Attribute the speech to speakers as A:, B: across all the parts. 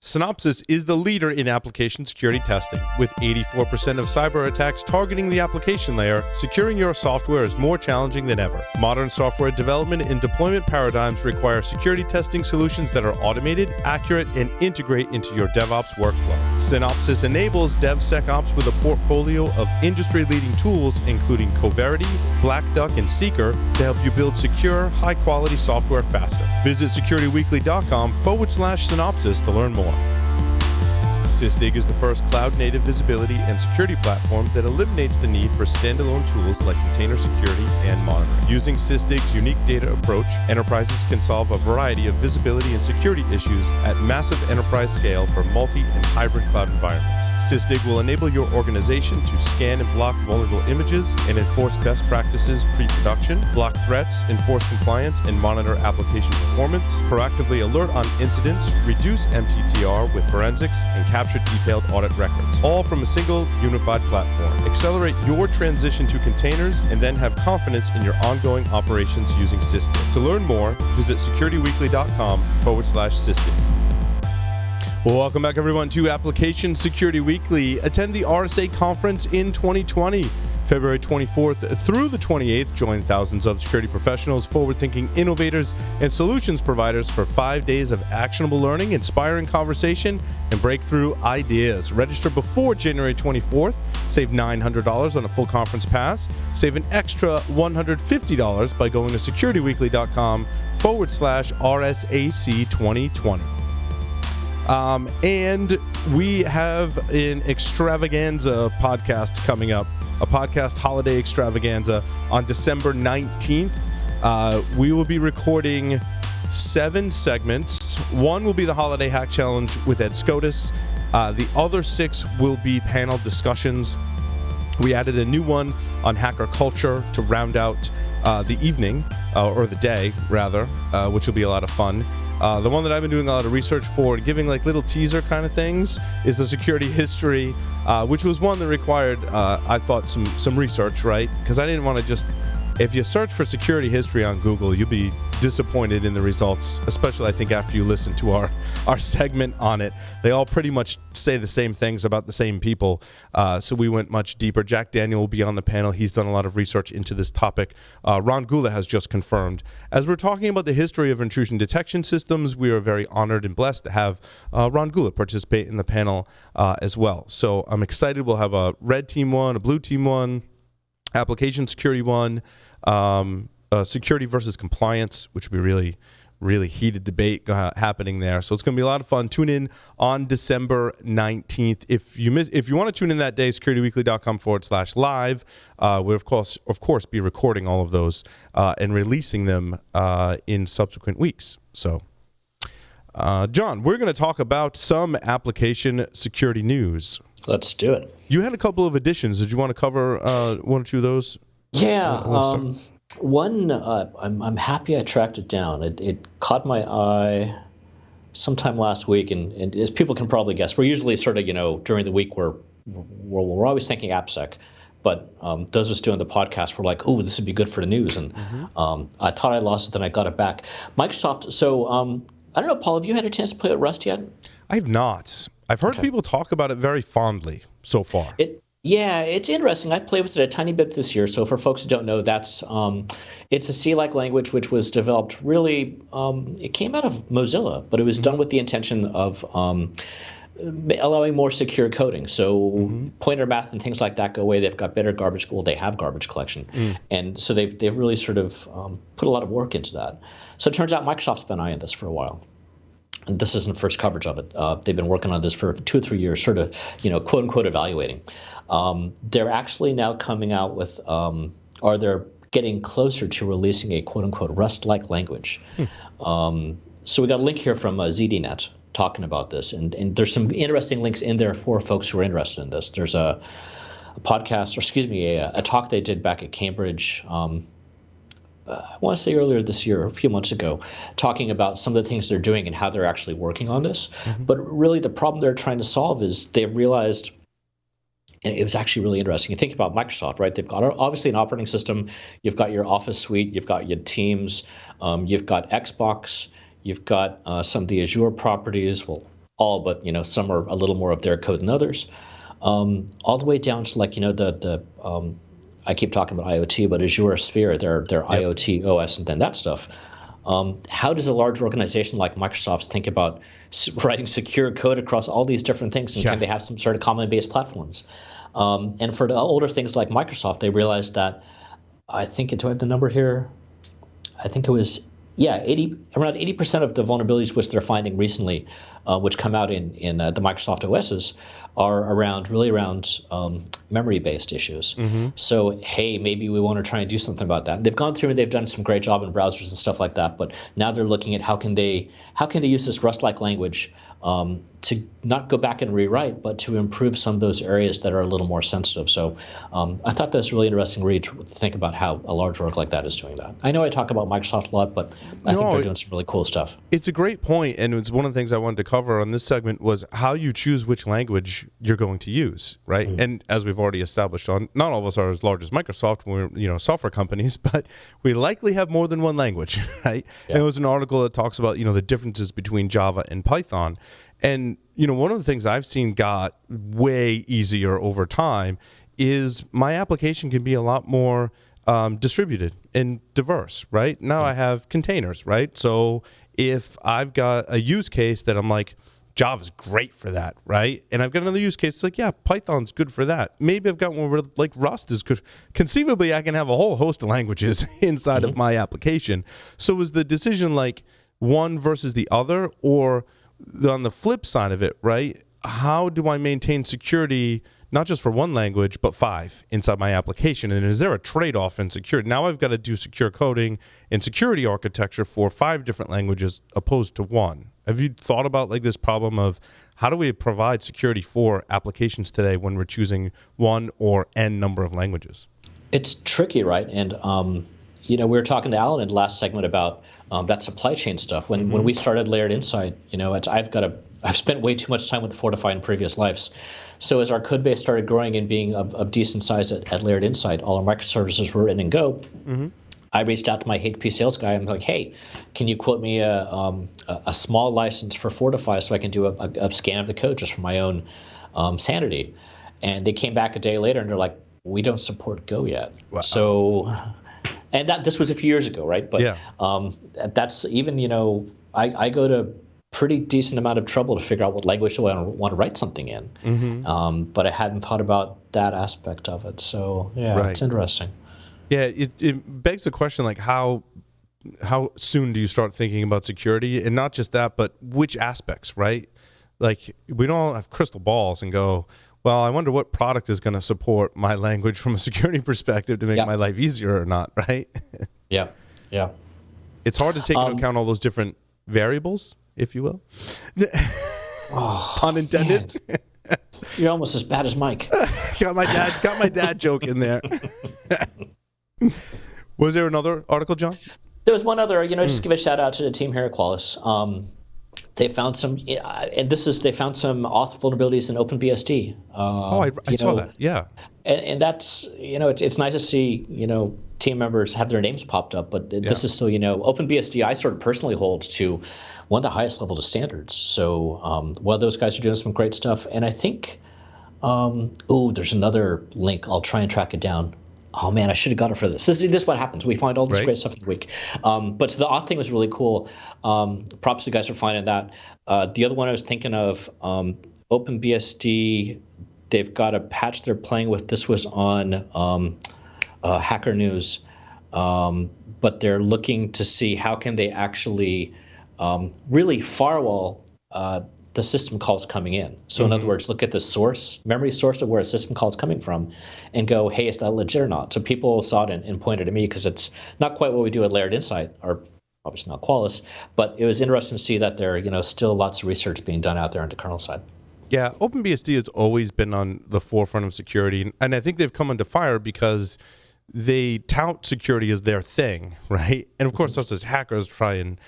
A: Synopsys is the leader in application security testing. With 84% of cyber attacks targeting the application layer, securing your software is more challenging than ever. Modern software development and deployment paradigms require security testing solutions that are automated, accurate, and integrate into your DevOps workflow. Synopsys enables DevSecOps with a portfolio of industry-leading tools, including Coverity, Black Duck, and Seeker, to help you build secure, high-quality software faster. Visit securityweekly.com/synopsys to learn more. Sysdig is the first cloud-native visibility and security platform that eliminates the need for standalone tools like container security and monitoring. Using Sysdig's unique data approach, enterprises can solve a variety of visibility and security issues at massive enterprise scale for multi- and hybrid cloud environments. Sysdig will enable your organization to scan and block vulnerable images and enforce best practices pre-production, block threats, enforce compliance, and monitor application performance, proactively alert on incidents, reduce MTTR with forensics, and capture detailed audit records, all from a single unified platform. Accelerate your transition to containers and then have confidence in your ongoing operations using Sysdig. To learn more, visit securityweekly.com/Sysdig. Well, welcome back, everyone, to Application Security Weekly. Attend the RSA Conference in 2020. February 24th through the 28th, join thousands of security professionals, forward-thinking innovators, and solutions providers for 5 days of actionable learning, inspiring conversation, and breakthrough ideas. Register before January 24th. Save $900 on a full conference pass. Save an extra $150 by going to securityweekly.com/RSAC 2020. And we have an extravaganza podcast coming up. A podcast holiday extravaganza on December 19th. We will be recording 7 segments. One will be the Holiday Hack Challenge with Ed Scotus. The other 6 will be panel discussions. We added a new one on hacker culture to round out the evening, or the day, rather, which will be a lot of fun. The one that I've been doing a lot of research for and giving like little teaser kind of things is the security history, which was one that required, I thought, some research, right? Because I didn't want to just, if you search for security history on Google, you'll be disappointed in the results, especially I think after you listen to our segment on it. They all pretty much say the same things about the same people, so we went much deeper. Jack Daniel will be on the panel. He's done a lot of research into this topic. Ron Gula has just confirmed. As we're talking about the history of intrusion detection systems, we are very honored and blessed to have Ron Gula participate in the panel as well. So I'm excited. We'll have a red team one, a blue team one, application security one, security versus compliance, which will be really heated debate happening there. So it's going to be a lot of fun. Tune in on December 19th. If you want to tune in that day, securityweekly.com/live. We'll of course be recording all of those and releasing them in subsequent weeks. So, John, we're going to talk about some application security news.
B: Let's do it.
A: You had a couple of additions. Did you want to cover one or two of those?
B: Yeah. One, I'm happy I tracked it down. It caught my eye sometime last week, and as people can probably guess, we're usually sort of, during the week we're always thinking AppSec, but those of us doing the podcast were like, oh, this would be good for the news, and I thought I lost it, then I got it back. Microsoft, so I don't know, Paul, have you had a chance to play with Rust yet?
A: I have not. I've heard people talk about it very fondly so far.
B: Yeah, it's interesting. I played with it a tiny bit this year. So for folks who don't know, that's it's a C-like language which was developed really. It came out of Mozilla, but it was done with the intention of allowing more secure coding. So pointer math and things like that go away. They've got better garbage. Well, they have garbage collection, and so they've really sort of put a lot of work into that. So it turns out Microsoft's been eyeing this for a while. And this isn't the first coverage of it. They've been working on this for 2 or 3 years, sort of, quote unquote, evaluating. They're actually now coming out with, or they're getting closer to releasing a quote unquote Rust-like language. So we got a link here from ZDNet talking about this, and there's some interesting links in there for folks who are interested in this. There's a podcast, or excuse me, a talk they did back at Cambridge. I want to say earlier this year, a few months ago, talking about some of the things they're doing and how they're actually working on this. But really the problem they're trying to solve is they've realized, and it was actually really interesting. You think about Microsoft, right? They've got obviously an operating system. You've got your Office suite. You've got your Teams. You've got Xbox. You've got some of the Azure properties. Well, all, but some are a little more of their code than others. All the way down to like the I keep talking about IoT, but Azure Sphere, their IoT OS, and then that stuff. How does a large organization like Microsoft think about writing secure code across all these different things, and can they have some sort of common base platforms? And for the older things like Microsoft, they realized that, I think, do I have the number here? I think it was, around 80% of the vulnerabilities which they're finding recently, which come out in the Microsoft OSs, are around memory-based issues. So, hey, maybe we want to try and do something about that. They've gone through and they've done some great job in browsers and stuff like that, but now they're looking at how can they use this Rust-like language to not go back and rewrite, but to improve some of those areas that are a little more sensitive. So I thought that was a really interesting read to think about how a large org like that is doing that. I know I talk about Microsoft a lot, but I think they're doing some really cool stuff.
A: It's a great point, and it's one of the things I wanted to cover on this segment was how you choose which language you're going to use, right? And as we've already established on, not all of us are as large as Microsoft, we're software companies, but we likely have more than one language, right? And it was an article that talks about the differences between Java and Python. And, one of the things I've seen got way easier over time is my application can be a lot more distributed and diverse, right? Now I have containers, right? So if I've got a use case that I'm like, Java's great for that, right? And I've got another use case, it's like, yeah, Python's good for that. Maybe I've got one where like Rust is good. Conceivably, I can have a whole host of languages inside of my application. So is the decision like one versus the other, or on the flip side of it, right? How do I maintain security, not just for one language, but 5 inside my application? And is there a trade-off in security? Now I've got to do secure coding and security architecture for 5 different languages opposed to one. Have you thought about like this problem of how do we provide security for applications today when we're choosing one or n number of languages?
B: It's tricky, right? And we were talking to Alan in the last segment about that supply chain stuff. When we started Layered Insight, I've spent way too much time with Fortify in previous lives. So as our code base started growing and being of decent size at Layered Insight, all our microservices were written in Go. I reached out to my HP sales guy. I'm like, hey, can you quote me a small license for Fortify so I can do a scan of the code just for my own sanity? And they came back a day later and they're like, we don't support Go yet. Wow. So, and this was a few years ago, right? But that's even, I go to pretty decent amount of trouble to figure out what language do I want to write something in. But I hadn't thought about that aspect of it. So, It's interesting.
A: Yeah, it begs the question, like how soon do you start thinking about security? And not just that, but which aspects, right? Like we don't all have crystal balls and go, well, I wonder what product is going to support my language from a security perspective to make my life easier or not, right?
B: Yeah.
A: It's hard to take into account all those different variables, if you will. Pun intended.
B: Man. You're almost as bad as Mike.
A: got my dad joke in there. Was there another article, John?
B: There was one other, just give a shout out to the team here at Qualys. They found some, they found some auth vulnerabilities in OpenBSD.
A: I saw that. Yeah.
B: And that's, it's nice to see, team members have their names popped up, but this is still, OpenBSD I sort of personally hold to one of the highest level of standards. So, those guys are doing some great stuff. And I think, there's another link. I'll try and track it down. Oh man, I should have got it for this. This is what happens. We find all this great stuff in the week. But the auth thing was really cool. Props to you guys for finding that. The other one I was thinking of, OpenBSD, they've got a patch they're playing with. This was on Hacker News. But they're looking to see how can they actually really firewall the system calls coming in. So in other words, look at the memory source of where a system call is coming from and go, hey, is that legit or not? So people saw it and pointed at me because it's not quite what we do at Layered Insight, or obviously not Qualys, but it was interesting to see that there still lots of research being done out there on the kernel side.
A: Yeah, OpenBSD has always been on the forefront of security, and I think they've come under fire because they tout security as their thing, right? And of course, us as hackers try and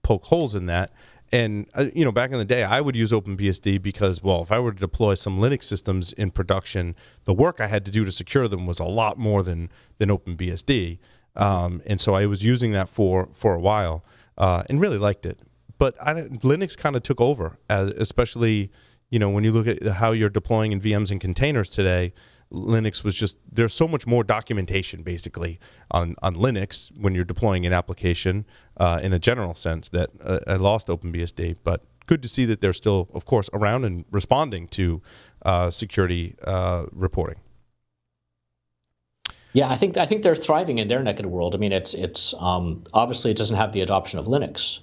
A: poke holes in that. And, back in the day, I would use OpenBSD because, if I were to deploy some Linux systems in production, the work I had to do to secure them was a lot more than OpenBSD. And so I was using that for a while and really liked it. but Linux kind of took over, especially when you look at how you're deploying in VMs and containers today. Linux was just, there's so much more documentation basically on Linux when you're deploying an application in a general sense that I lost OpenBSD, but good to see that they're still, of course, around and responding to security reporting.
B: Yeah, I think they're thriving in their neck of the world. I mean, it's obviously it doesn't have the adoption of Linux,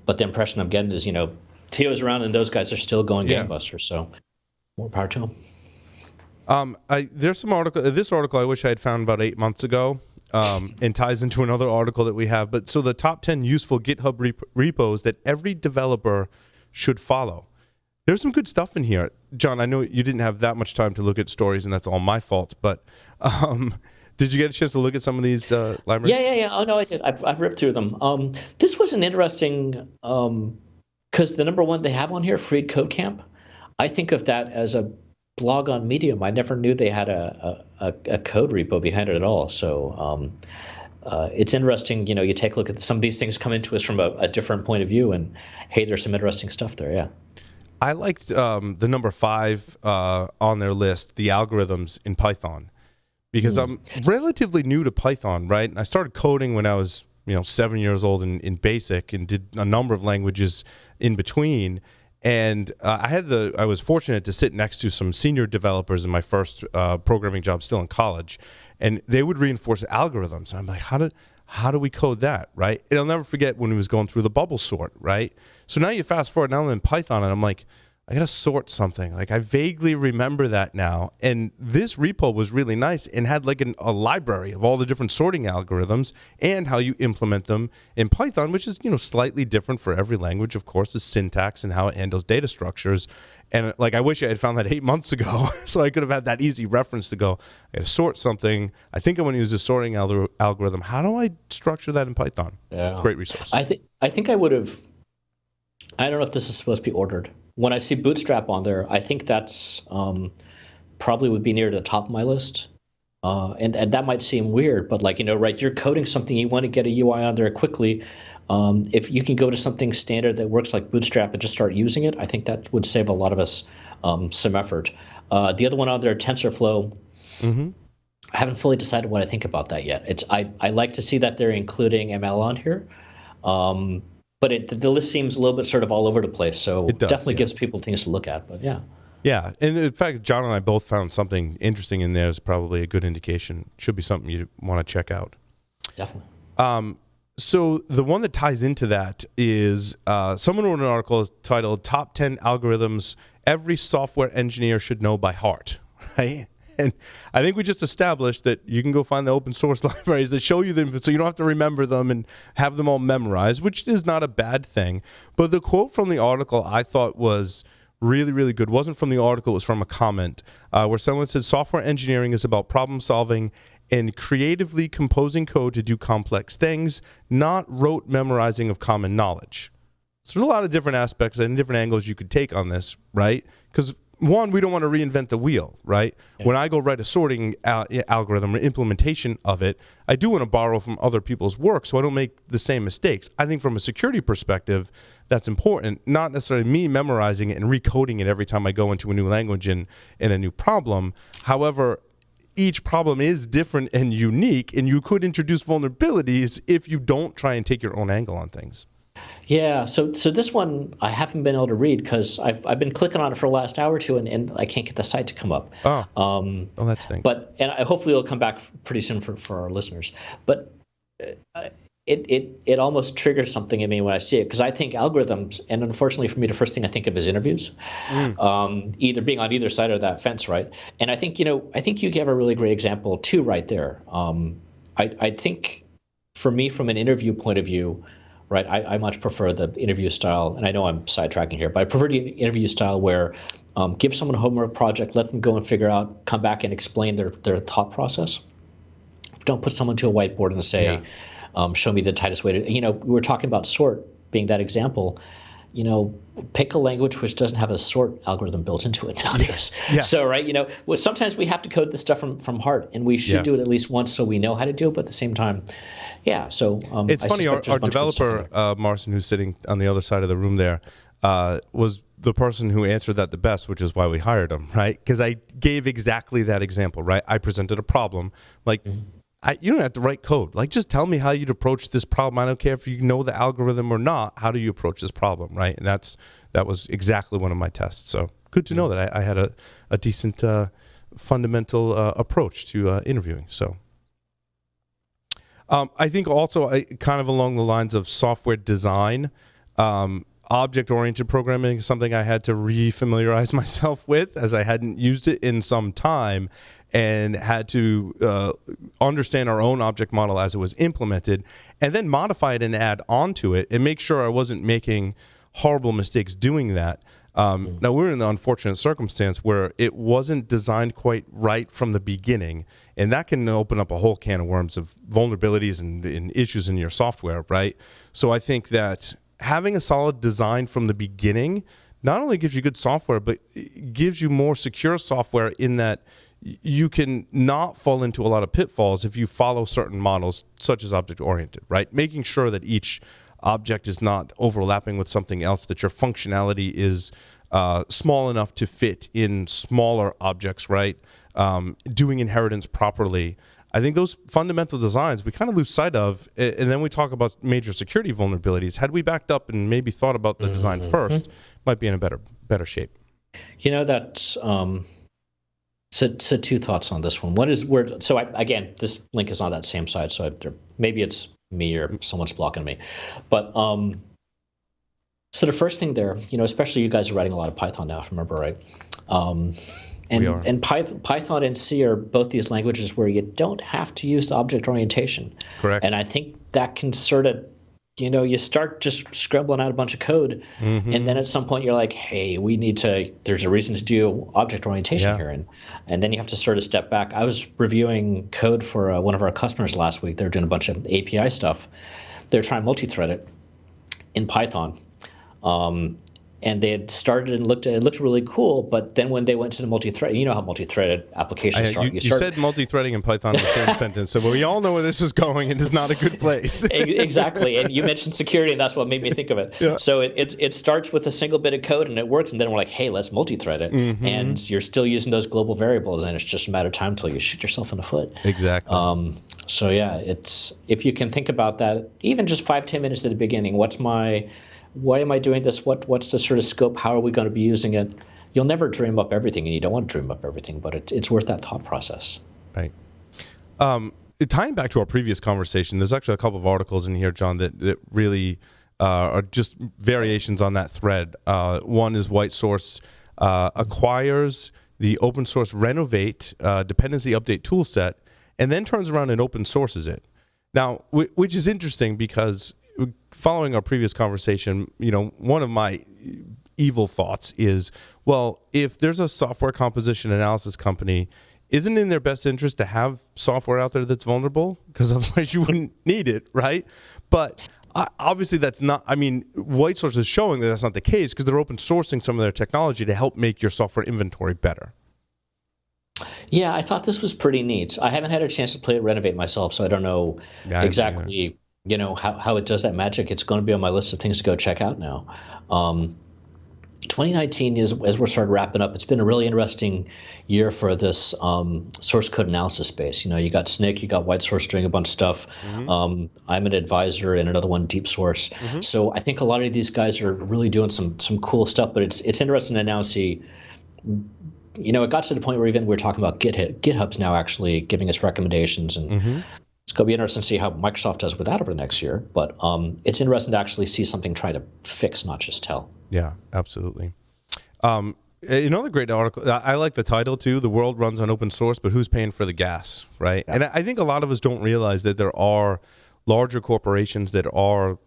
B: but the impression I'm getting is Theo's around and those guys are still going gangbusters. So more power to them.
A: There's some article. This article I wish I had found about 8 months ago, and ties into another article that we have. But so the top 10 useful GitHub repos that every developer should follow. There's some good stuff in here, John. I know you didn't have that much time to look at stories, and that's all my fault. But did you get a chance to look at some of these libraries?
B: Yeah. Oh no, I did. I've ripped through them. This was an interesting because the number one they have on here, Freed Code Camp. I think of that as a blog on Medium. I never knew they had a code repo behind it at all. So it's interesting. You take a look at some of these things come into us from a different point of view, and hey, there's some interesting stuff there. Yeah.
A: I liked the number 5 on their list, the algorithms in Python, because I'm relatively new to Python, right? And I started coding when I was 7 years old in BASIC, and did a number of languages in between. And I was fortunate to sit next to some senior developers in my first programming job, still in college, and they would reinforce algorithms. And I'm like, how do we code that, right? And I'll never forget when we was going through the bubble sort, right? So now you fast forward, now I'm in Python, and I'm like, I got to sort something. Like, I vaguely remember that now. And this repo was really nice and had like a library of all the different sorting algorithms and how you implement them in Python, which is, slightly different for every language, of course, the syntax and how it handles data structures. And like, I wish I had found that 8 months ago, so I could have had that easy reference to go, I got to sort something. I think I'm going to use a sorting algorithm. How do I structure that in Python? Yeah. It's a great resource.
B: I think I would have, I don't know if this is supposed to be ordered. When I see Bootstrap on there, I think that's probably would be near the top of my list. And that might seem weird, but right, you're coding something, you want to get a UI on there quickly. If you can go to something standard that works like Bootstrap and just start using it, I think that would save a lot of us some effort. The other one on there, TensorFlow, I haven't fully decided what I think about that yet. I like to see that they're including ML on here. But the list seems a little bit sort of all over the place, so it definitely gives people things to look at. But yeah.
A: Yeah, and in fact, John and I both found something interesting in there is probably a good indication. Should be something you want to check out.
B: Definitely.
A: So the one that ties into that is someone wrote an article titled "Top 10 Algorithms Every Software Engineer Should Know by Heart." Right. And I think we just established that you can go find the open source libraries that show you them, so you don't have to remember them and have them all memorized, which is not a bad thing. But the quote from the article I thought was really, really good. It wasn't from the article, it was from a comment where someone said, software engineering is about problem solving and creatively composing code to do complex things, not rote memorizing of common knowledge. So there's a lot of different aspects and different angles you could take on this, right? Because one, we don't want to reinvent the wheel, right? Yeah. When I go write a sorting algorithm or implementation of it, I do want to borrow from other people's work so I don't make the same mistakes. I think from a security perspective, that's important, not necessarily me memorizing it and recoding it every time I go into a new language and a new problem. However, each problem is different and unique, and you could introduce vulnerabilities if you don't try and take your own angle on things.
B: Yeah, so this one I haven't been able to read because I've been clicking on it for the last hour or two, and I can't get the site to come up.
A: Oh, that stinks.
B: But hopefully it'll come back pretty soon for our listeners. But it almost triggers something in me when I see it, because I think algorithms, and unfortunately for me, the first thing I think of is interviews, either being on either side of that fence, right? And I think you gave a really great example too, right there. I think for me, from an interview point of view, right, I much prefer the interview style, and I know I'm sidetracking here, but I prefer the interview style where give someone a homework project, let them go and figure out, come back and explain their thought process. Don't put someone to a whiteboard and say, show me the tightest way to, we were talking about sort being that example. pick a language which doesn't have a sort algorithm built into it nowadays.
A: Yeah.
B: So, right, sometimes we have to code this stuff from heart, and we should do it at least once so we know how to do it. But at the same time, so
A: it's funny. Our developer Marcin, who's sitting on the other side of the room there, was the person who answered that the best, which is why we hired him, right? Because I gave exactly that example, right? I presented a problem, like. You don't have to write code. Like, just tell me how you'd approach this problem. I don't care if you know the algorithm or not. How do you approach this problem, right? And that was exactly one of my tests. So good to know that I had a decent fundamental approach to interviewing. So I think also kind of along the lines of software design, object-oriented programming is something I had to re-familiarize myself with, as I hadn't used it in some time, and had to understand our own object model as it was implemented, and then modify it and add onto it, and make sure I wasn't making horrible mistakes doing that. Now, we're in the unfortunate circumstance where it wasn't designed quite right from the beginning, and that can open up a whole can of worms of vulnerabilities and issues in your software, right? So I think that having a solid design from the beginning not only gives you good software, but it gives you more secure software in that you can not fall into a lot of pitfalls if you follow certain models, such as object-oriented, right? Making sure that each object is not overlapping with something else, that your functionality is small enough to fit in smaller objects, right? Doing inheritance properly. I think those fundamental designs we kind of lose sight of, and then we talk about major security vulnerabilities. Had we backed up and maybe thought about the design first, might be in a better shape.
B: That's... So two thoughts on this one. One is again, this link is on that same side, so maybe it's me or someone's blocking me. But so the first thing there, especially you guys are writing a lot of Python now, if I remember right. And Python and C are both these languages where you don't have to use the object orientation.
A: Correct.
B: And I think that can sort of, you start just scribbling out a bunch of code, and then at some point you're like, hey, there's a reason to do object orientation here. And then you have to sort of step back. I was reviewing code for one of our customers last week. They're doing a bunch of API stuff. They're trying to multi-thread it in Python. And they had started and looked at it. It looked really cool, but then when they went to the multi-thread, you know how multi-threaded applications start.
A: You said multi-threading and Python in the same sentence, so we all know where this is going, and it's not a good place.
B: Exactly, and you mentioned security, and that's what made me think of it. Yeah. So it starts with a single bit of code, and it works, and then we're like, hey, let's multi-thread it, and you're still using those global variables, and it's just a matter of time until you shoot yourself in the foot.
A: Exactly.
B: So yeah, it's if you can think about that, even just 5-10 minutes at the beginning, why am I doing this? What's the sort of scope? How are we going to be using it? You'll never dream up everything, and you don't want to dream up everything, but it's worth that thought process.
A: Right. Tying back to our previous conversation, there's actually a couple of articles in here, John, that really are just variations on that thread. One is WhiteSource acquires the open source Renovate dependency update toolset, and then turns around and open sources it. Now, which is interesting because following our previous conversation, one of my evil thoughts is, well, if there's a software composition analysis company, isn't it in their best interest to have software out there that's vulnerable? Because otherwise you wouldn't need it, right? But obviously that's not, WhiteSource is showing that that's not the case because they're open sourcing some of their technology to help make your software inventory better.
B: Yeah, I thought this was pretty neat. I haven't had a chance to play it Renovate myself, so I don't know exactly how it does that magic. It's going to be on my list of things to go check out now. 2019 is, as we're starting wrapping up, it's been a really interesting year for this source code analysis space. You got Snyk, you got WhiteSource doing a bunch of stuff. I'm an advisor in another one, DeepSource. So I think a lot of these guys are really doing some cool stuff, but it's interesting to now see. It got to the point where even we're talking about GitHub's now actually giving us recommendations, and it's going to be interesting to see how Microsoft does with that over the next year. But it's interesting to actually see something try to fix, not just tell.
A: Yeah, absolutely. Another great article, I like the title too, The World Runs on Open Source, but who's paying for the gas, right? Yeah. And I think a lot of us don't realize that there are larger corporations that are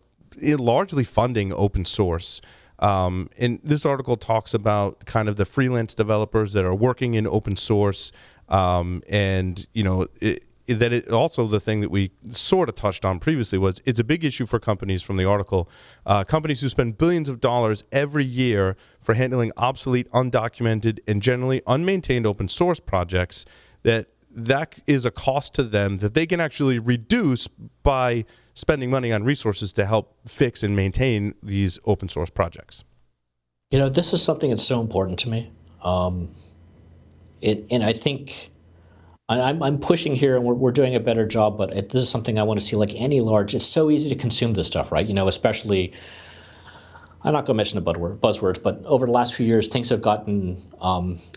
A: largely funding open source. And this article talks about kind of the freelance developers that are working in open source. that it also, the thing that we sort of touched on previously, was it's a big issue for companies from the article. Companies who spend billions of dollars every year for handling obsolete, undocumented, and generally unmaintained open source projects, that is a cost to them that they can actually reduce by spending money on resources to help fix and maintain these open source projects.
B: This is something that's so important to me. And I think I'm pushing here, and we're doing a better job, but this is something I want to see, like any large, it's so easy to consume this stuff, right? Especially, I'm not going to mention the buzzwords, but over the last few years, things have gotten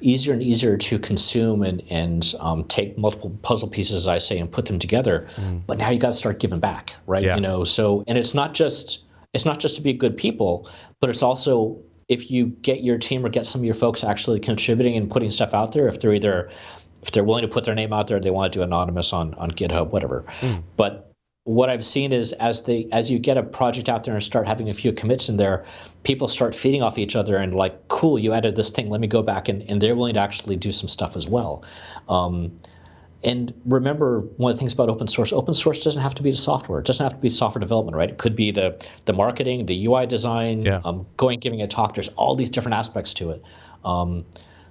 B: easier and easier to consume and take multiple puzzle pieces, as I say, and put them together. But now you got to start giving back, right?
A: Yeah.
B: So, and it's not just to be good people, but it's also, if you get your team or get some of your folks actually contributing and putting stuff out there, if they're willing to put their name out there, they want to do anonymous on GitHub, whatever. But what I've seen is as you get a project out there and start having a few commits in there, people start feeding off each other and like, cool, you added this thing, let me go back, and they're willing to actually do some stuff as well. And remember, one of the things about open source doesn't have to be the software. It doesn't have to be software development, right? It could be the marketing, the UI design, giving a talk. There's all these different aspects to it.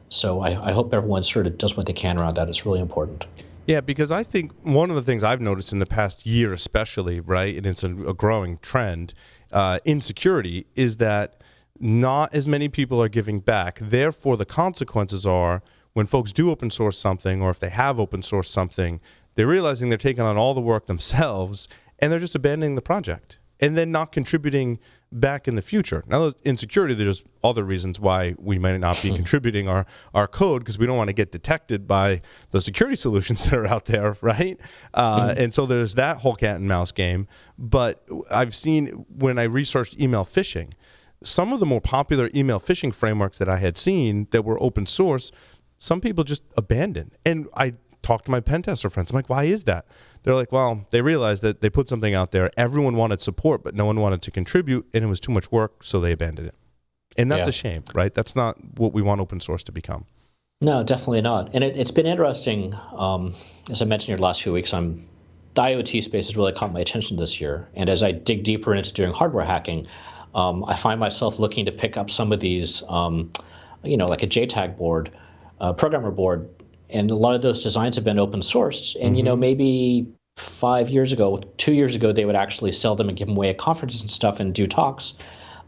B: So I hope everyone sort of does what they can around that. It's really important.
A: Yeah, because I think one of the things I've noticed in the past year especially, right, and it's a growing trend in security, is that not as many people are giving back. Therefore, the consequences are, when folks do open source something, or if they have open source something, they're realizing they're taking on all the work themselves, and they're just abandoning the project and then not contributing back in the future. Now, in security, there's other reasons why we might not be contributing our code, because we don't want to get detected by the security solutions that are out there, right? And so there's that whole cat and mouse game. But I've seen, when I researched email phishing, some of the more popular email phishing frameworks that I had seen that were open source, some people just abandoned. And I talked to my pen tester friends. I'm like, why is that? They're like, well, they realized that they put something out there. Everyone wanted support, but no one wanted to contribute, and it was too much work, so they abandoned it. And that's a shame, right? That's not what we want open source to become.
B: No, definitely not. And it's been interesting. As I mentioned here the last few weeks, the IoT space has really caught my attention this year. And as I dig deeper into doing hardware hacking, I find myself looking to pick up some of these, like a JTAG board, programmer board, and a lot of those designs have been open sourced. And maybe 2 years ago, they would actually sell them and give them away at conferences and stuff and do talks.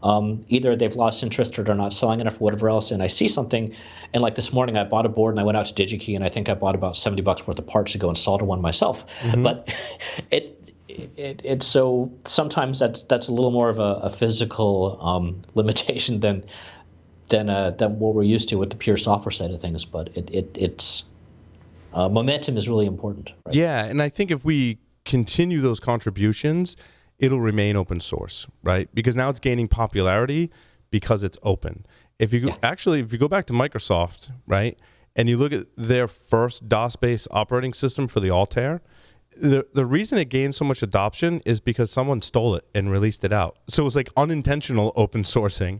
B: Either they've lost interest or they're not selling enough or whatever else. And I see something, and like this morning, I bought a board and I went out to DigiKey, and I think I bought about $70 worth of parts to go and solder one myself. But it's so sometimes that's a little more of a physical limitation than what we're used to with the pure software side of things. But it's momentum is really important. Right?
A: Yeah, and I think if we continue those contributions, it'll remain open source, right? Because now it's gaining popularity because it's open. If you go back to Microsoft, right, and you look at their first DOS-based operating system for the Altair, the reason it gained so much adoption is because someone stole it and released it out. So it was like unintentional open sourcing.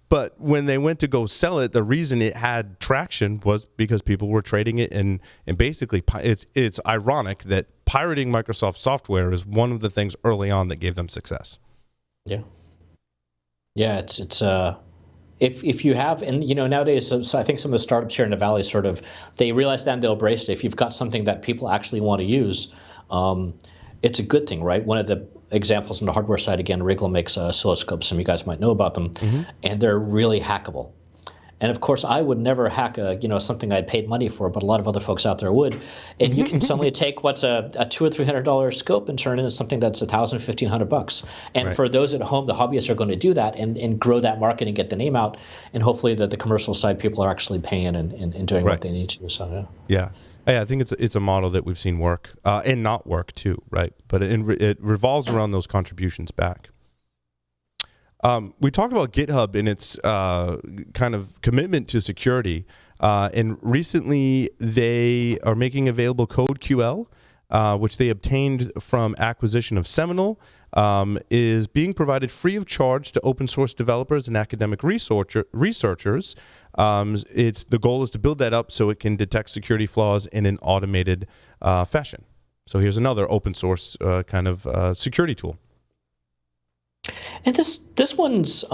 A: But when they went to go sell it, the reason it had traction was because people were trading it, and basically it's ironic that pirating Microsoft software is one of the things early on that gave them success. Yeah,
B: it's if you have, and nowadays, so I think some of the startups here in the Valley they realize that and they'll embrace it. If you've got something that people actually want to use, it's a good thing, right? One of the examples on the hardware side, again, Wrigley makes oscilloscopes. Some of you guys might know about them, and they're really hackable. And of course, I would never hack something I'd paid money for, but a lot of other folks out there would. And you can suddenly take what's a $200 or $300 scope and turn it into something that's $1,000, $1,500. And for those at home, the hobbyists are going to do that and grow that market and get the name out. And hopefully the commercial side people are actually paying and doing what they need to. So
A: yeah. I think it's a model that we've seen work and not work too, right? But it revolves around those contributions back. We talked about GitHub and its kind of commitment to security, and recently they are making available CodeQL, which they obtained from acquisition of Seminole, is being provided free of charge to open source developers and academic researchers. The goal is to build that up so it can detect security flaws in an automated fashion. So here's another open source kind of security tool.
B: And this one's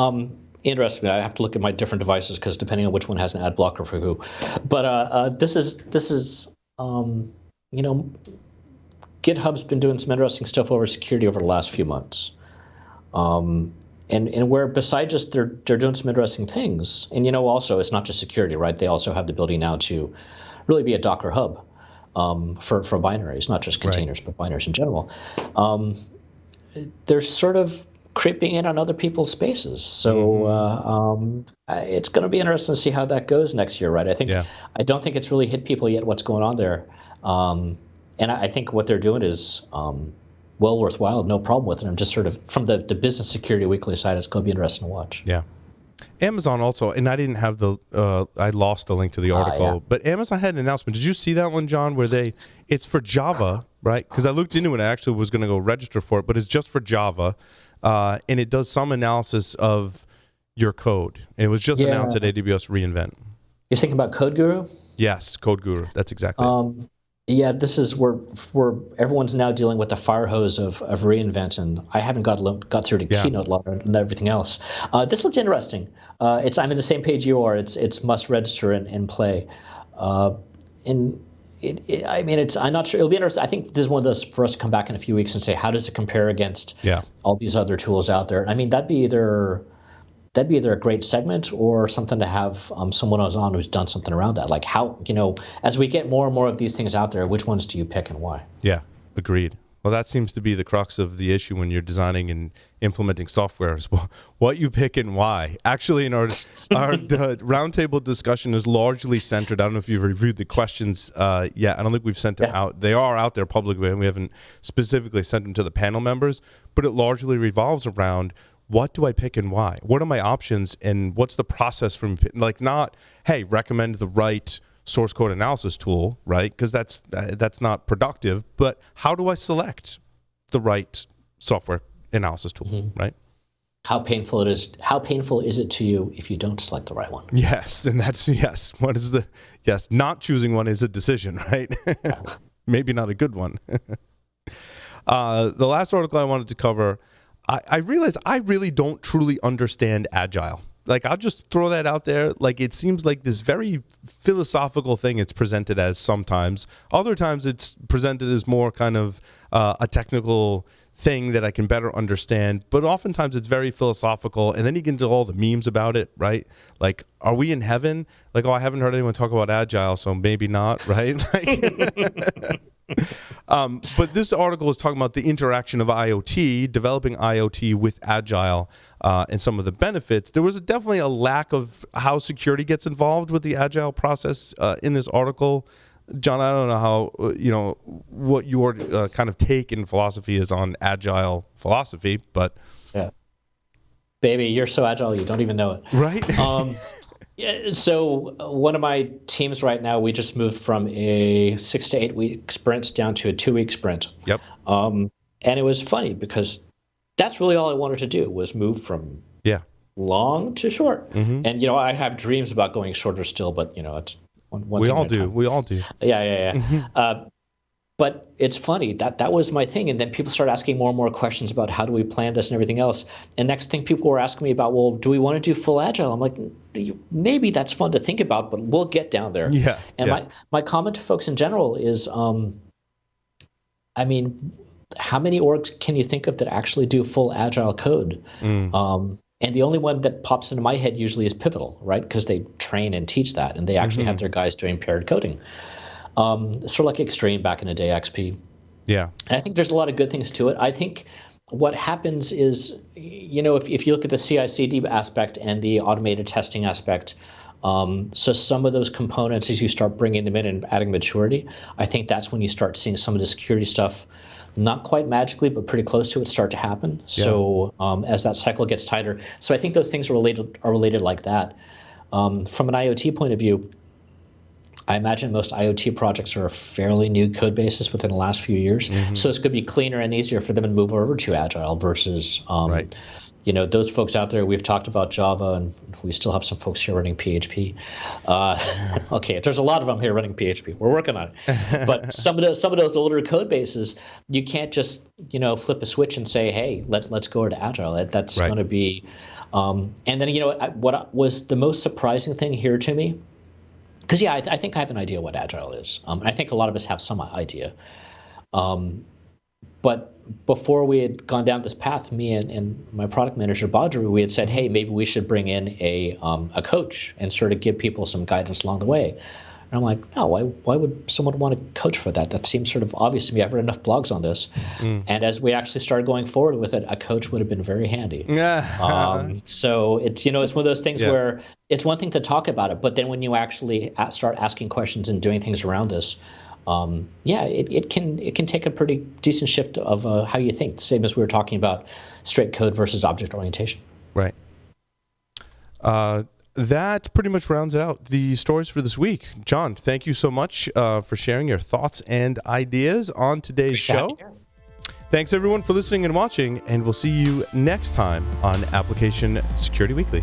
B: interesting. I have to look at my different devices because depending on which one has an ad blocker for who. But this is GitHub's been doing some interesting stuff over security over the last few months. And where besides just they're doing some interesting things, and also it's not just security, right? They also have the ability now to really be a Docker hub for binaries, not just containers, but binaries in general. They're sort of creeping in on other people's spaces, so it's going to be interesting to see how that goes next year, right? I don't think it's really hit people yet what's going on there, and I think what they're doing is well worthwhile, no problem with it. I'm just sort of from the Business Security Weekly side, it's going to be interesting to watch.
A: Yeah. Amazon also, and I didn't have I lost the link to the article, but Amazon had an announcement. Did you see that one, John, where it's for Java, right? Because I looked into it, I actually was going to go register for it, but it's just for Java, and it does some analysis of your code. And it was just announced at AWS reInvent.
B: You're thinking about Code Guru?
A: Yes, Code Guru. That's exactly it.
B: Yeah, this is where everyone's now dealing with the fire hose of reInvent, and I haven't got through to Keynote and everything else. This looks interesting. I'm in the same page you are. It's must register and play. I'm not sure. It'll be interesting. I think this is one of those for us to come back in a few weeks and say, how does it compare against all these other tools out there? I mean, that'd be either a great segment or something to have someone who's done something around that. Like how, as we get more and more of these things out there, which ones do you pick and why? Yeah,
A: agreed. Well, that seems to be the crux of the issue when you're designing and implementing software is what you pick and why. Actually, in our roundtable discussion is largely centered. I don't know if you've reviewed the questions yet. I don't think we've sent them out. They are out there publicly, and we haven't specifically sent them to the panel members. But it largely revolves around, what do I pick and why? What are my options, and what's the process from, like, not, hey, recommend the right source code analysis tool, right? Because that's not productive. But how do I select the right software analysis tool, right?
B: How painful is it to you if you don't select the right one?
A: Yes, and what is not choosing one is a decision, right? Maybe not a good one. The last article I wanted to cover, I realized I really don't truly understand Agile. Like, I'll just throw that out there. Like, it seems like this very philosophical thing it's presented as sometimes. Other times it's presented as more kind of a technical thing that I can better understand. But oftentimes it's very philosophical. And then you get into all the memes about it, right? Like, are we in heaven? Like, oh, I haven't heard anyone talk about Agile, so maybe not, right? But this article is talking about the interaction of IoT, developing IoT with Agile, and some of the benefits. There was definitely a lack of how security gets involved with the Agile process in this article. John, I don't know how, what your kind of take and philosophy is on Agile philosophy, but...
B: Yeah. Baby, you're so Agile, you don't even know it.
A: Right?
B: So one of my teams right now, we just moved from a 6 to 8 week sprint down to a 2-week sprint.
A: Yep.
B: And it was funny because that's really all I wanted to do was move from long to short. Mm-hmm. And, I have dreams about going shorter still, but, it's one
A: we all do. We all do.
B: Yeah. Mm-hmm. But it's funny, that was my thing. And then people started asking more and more questions about how do we plan this and everything else. And next thing people were asking me about, well, do we want to do full Agile? I'm like, maybe that's fun to think about, but we'll get down there.
A: Yeah.
B: And my comment to folks in general is, how many orgs can you think of that actually do full Agile code? And the only one that pops into my head usually is Pivotal, right? Because they train and teach that, and they actually have their guys doing paired coding. Sort of like Extreme back in the day, XP.
A: Yeah.
B: And I think there's a lot of good things to it. I think what happens is, if you look at the CI/CD aspect and the automated testing aspect, so some of those components, as you start bringing them in and adding maturity, I think that's when you start seeing some of the security stuff, not quite magically, but pretty close to it, start to happen. Yeah. So as that cycle gets tighter. So I think those things are related like that. From an IoT point of view, I imagine most IoT projects are fairly new code bases within the last few years. So it's going to be cleaner and easier for them to move over to Agile versus,
A: Right.
B: those folks out there. We've talked about Java, and we still have some folks here running PHP. Okay, there's a lot of them here running PHP. We're working on it. But some of those older code bases, you can't just flip a switch and say, hey, let's go over to Agile. That's
A: Right.
B: going to be, and then what was the most surprising thing here to me. Because I think I have an idea what Agile is. I think a lot of us have some idea. But before we had gone down this path, me and my product manager, Badru, we had said, hey, maybe we should bring in a coach and sort of give people some guidance along the way. And I'm like, no, why would someone want a coach for that? That seems sort of obvious to me. I've read enough blogs on this. And as we actually started going forward with it, a coach would have been very handy. So it's it's one of those things where it's one thing to talk about it, but then when you actually start asking questions and doing things around this, it can take a pretty decent shift of how you think. Same as we were talking about straight code versus object orientation.
A: Right. That pretty much rounds out the stories for this week. John, thank you so much for sharing your thoughts and ideas on today's show. Thanks, everyone, for listening and watching, and we'll see you next time on Application Security Weekly.